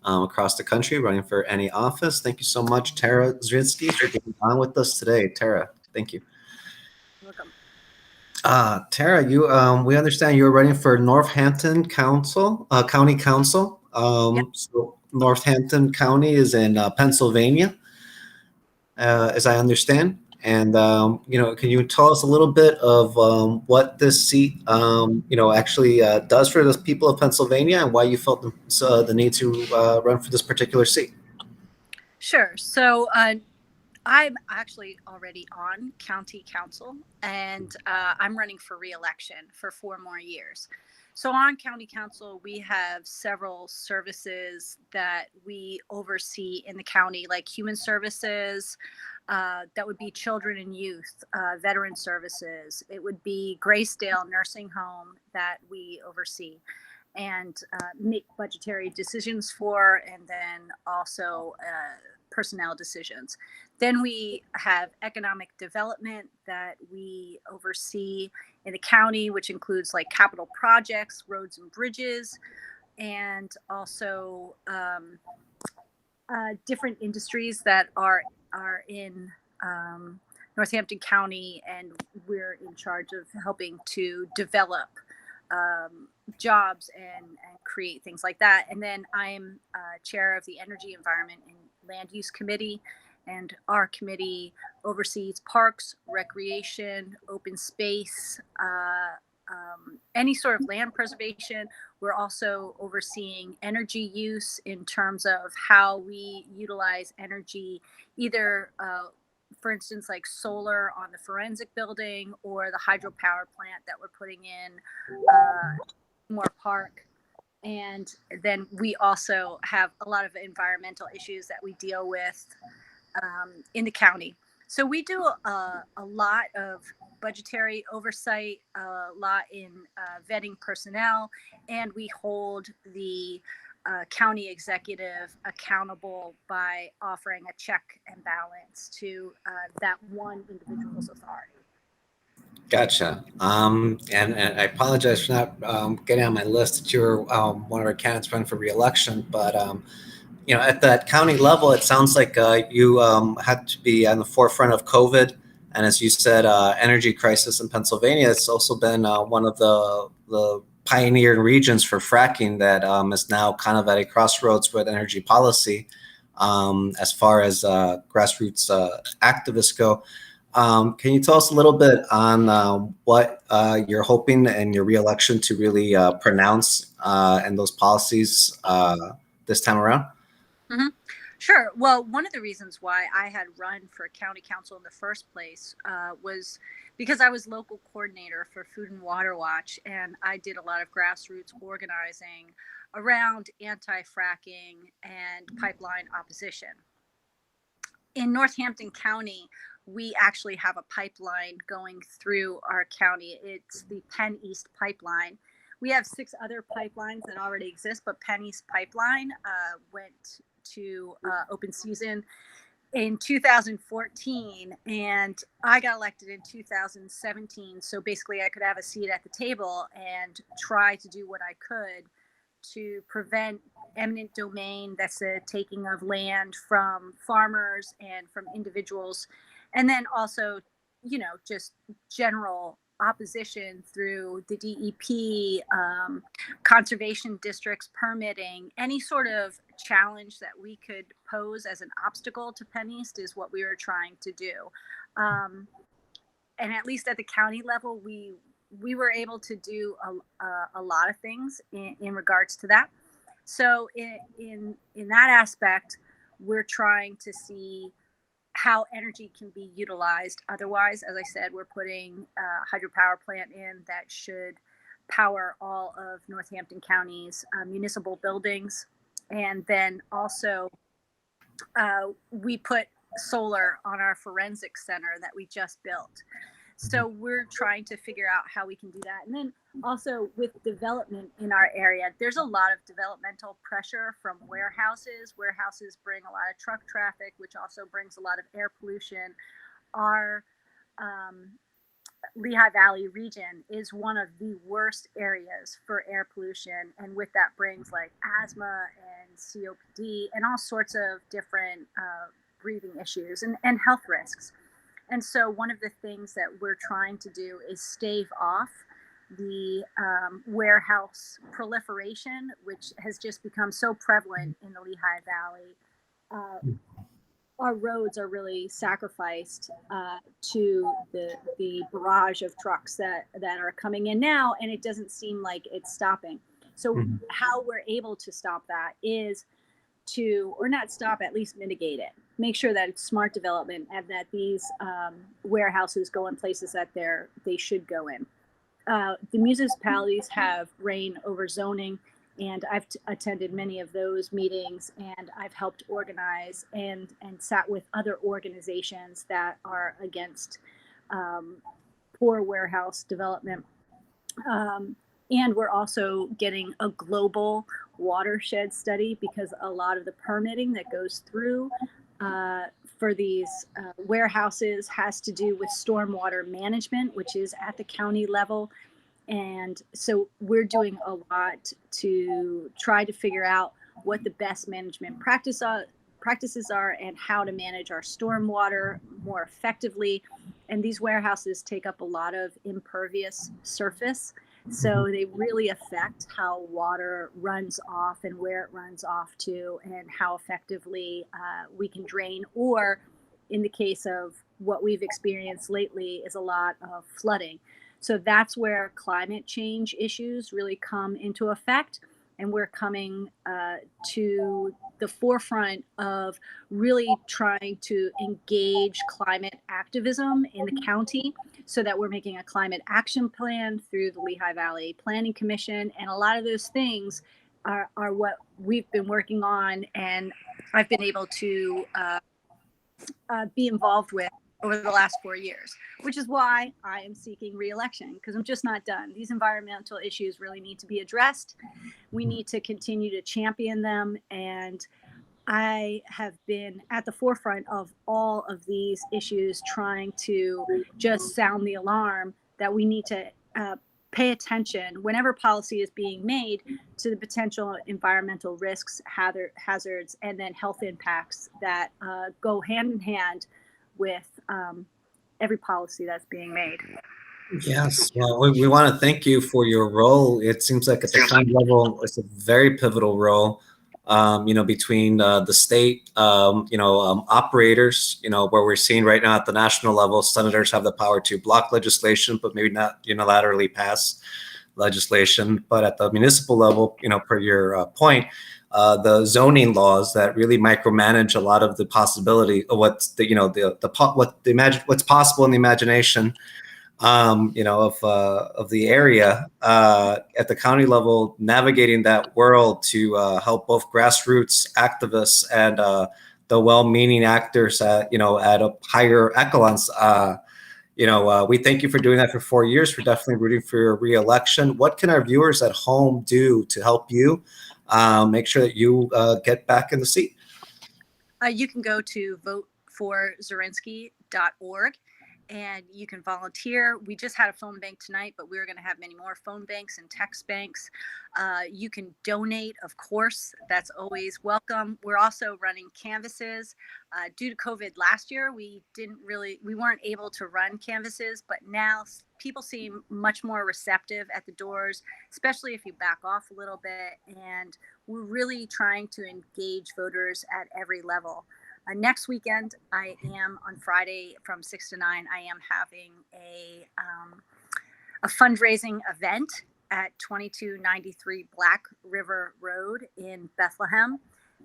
across the country, running for any office. Thank you so much, Tara Zrinski, for being on with us today. Tara, thank you. Welcome. Tara, we understand you're running for Northampton County Council. Yep. So Northampton County is in Pennsylvania, as I understand. And can you tell us a little bit of what this seat, actually does for the people of Pennsylvania, and why you felt the need to run for this particular seat? Sure. So I'm actually already on county council, and I'm running for re-election for 4 more years. So on county council, we have several services that we oversee in the county, like human services. That would be children and youth, veteran services. It would be Graysdale Nursing Home that we oversee and make budgetary decisions for, and then also personnel decisions. Then we have economic development that we oversee in the county, which includes like capital projects, roads and bridges, and also different industries that are in Northampton County, and we're in charge of helping to develop jobs and create things like that. And then I'm chair of the Energy, Environment, and Land Use Committee, and our committee oversees parks, recreation, open space, any sort of land preservation. We're also overseeing energy use in terms of how we utilize energy, either for instance, like solar on the forensic building or the hydropower plant that we're putting in Moore Park. And then we also have a lot of environmental issues that we deal with in the county. So we do a lot of budgetary oversight, a lot in vetting personnel, and we hold the county executive accountable by offering a check and balance to that one individual's authority. Gotcha. And I apologize for not getting on my list that you were one of our candidates running for re-election, but at that county level, it sounds like you had to be on the forefront of COVID, and as you said, energy crisis in Pennsylvania. It's also been one of the pioneering regions for fracking that is now kind of at a crossroads with energy policy, as far as grassroots activists go. Can you tell us a little bit on what you're hoping in your re-election to really pronounce and those policies this time around? Mm-hmm. Sure. Well, one of the reasons why I had run for county council in the first place was because I was local coordinator for Food and Water Watch, and I did a lot of grassroots organizing around anti-fracking and pipeline opposition. In Northampton County, we actually have a pipeline going through our county. It's the Penn East Pipeline. We have 6 other pipelines that already exist, but Penn East Pipeline went to open season in 2014, and I got elected in 2017. So basically I could have a seat at the table and try to do what I could to prevent eminent domain, that's the taking of land from farmers and from individuals, and then also, just general opposition through the DEP, conservation districts, permitting, any sort of challenge that we could pose as an obstacle to Penn East is what we were trying to do. And at least at the county level, we were able to do a lot of things in regards to that. So in that aspect, we're trying to see how energy can be utilized. Otherwise, as I said, we're putting a hydropower plant in that should power all of Northampton County's municipal buildings. And then also we put solar on our forensic center that we just built. So we're trying to figure out how we can do that. And then also with development in our area, there's a lot of developmental pressure from warehouses. Warehouses bring a lot of truck traffic, which also brings a lot of air pollution. Our Lehigh Valley region is one of the worst areas for air pollution. And with that brings like asthma and COPD, and all sorts of different breathing issues and health risks. And so one of the things that we're trying to do is stave off the warehouse proliferation, which has just become so prevalent in the Lehigh Valley. Our roads are really sacrificed to the barrage of trucks that are coming in now, and it doesn't seem like it's stopping. So how we're able to stop that is to, or not stop, at least mitigate it. Make sure that it's smart development and that these warehouses go in places that they should go in. The municipalities have reign over zoning, and I've attended many of those meetings, and I've helped organize and sat with other organizations that are against poor warehouse development. And we're also getting a global watershed study, because a lot of the permitting that goes through for these warehouses has to do with stormwater management, which is at the county level. And so we're doing a lot to try to figure out what the best management practices are and how to manage our stormwater more effectively. And these warehouses take up a lot of impervious surface, so they really affect how water runs off and where it runs off to, and how effectively we can drain, or in the case of what we've experienced lately is a lot of flooding. So that's where climate change issues really come into effect. And we're coming to the forefront of really trying to engage climate activism in the county, so that we're making a climate action plan through the Lehigh Valley Planning Commission. And a lot of those things are what we've been working on, and I've been able to be involved with over the last 4 years, which is why I am seeking re-election, because I'm just not done. These environmental issues really need to be addressed. We need to continue to champion them, and I have been at the forefront of all of these issues, trying to just sound the alarm that we need to pay attention whenever policy is being made to the potential environmental risks, hazards, and then health impacts that go hand in hand with every policy that's being made. Yes, well, we want to thank you for your role. It seems like at the county level, it's a very pivotal role, between the state, operators, where we're seeing right now at the national level, senators have the power to block legislation, but maybe not unilaterally pass legislation. But at the municipal level, per your point, the zoning laws that really micromanage a lot of the possibility of what's what's possible in the imagination, of the area at the county level, navigating that world to help both grassroots activists and the well-meaning actors at a higher echelons. We thank you for doing that for 4 years. We're definitely rooting for your re-election. What can our viewers at home do to help you make sure that you get back in the seat? You can go to voteforzrinski.org, and you can volunteer. We just had a phone bank tonight, but we're going to have many more phone banks and text banks. You can donate, of course. That's always welcome. We're also running canvases. Due to COVID last year, we weren't able to run canvases, but now people seem much more receptive at the doors, especially if you back off a little bit. And we're really trying to engage voters at every level. Next weekend, I am on Friday from 6 to 9. I am having a fundraising event at 2293 Black River Road in Bethlehem.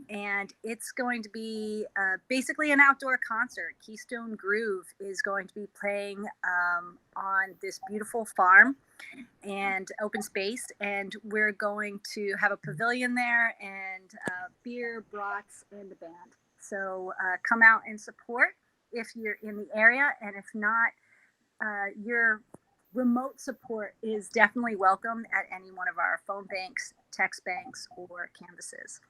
And it's going to be basically an outdoor concert. Keystone Groove is going to be playing on this beautiful farm and open space. And we're going to have a pavilion there, and beer, brats, and the band. So come out and support if you're in the area. And if not, your remote support is definitely welcome at any one of our phone banks, text banks, or canvases.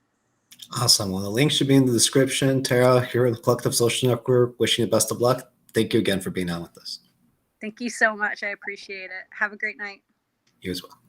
Awesome. Well, the link should be in the description. Tara, here at the Collective Social Network, wishing you the best of luck. Thank you again for being on with us. Thank you so much. I appreciate it. Have a great night. You as well.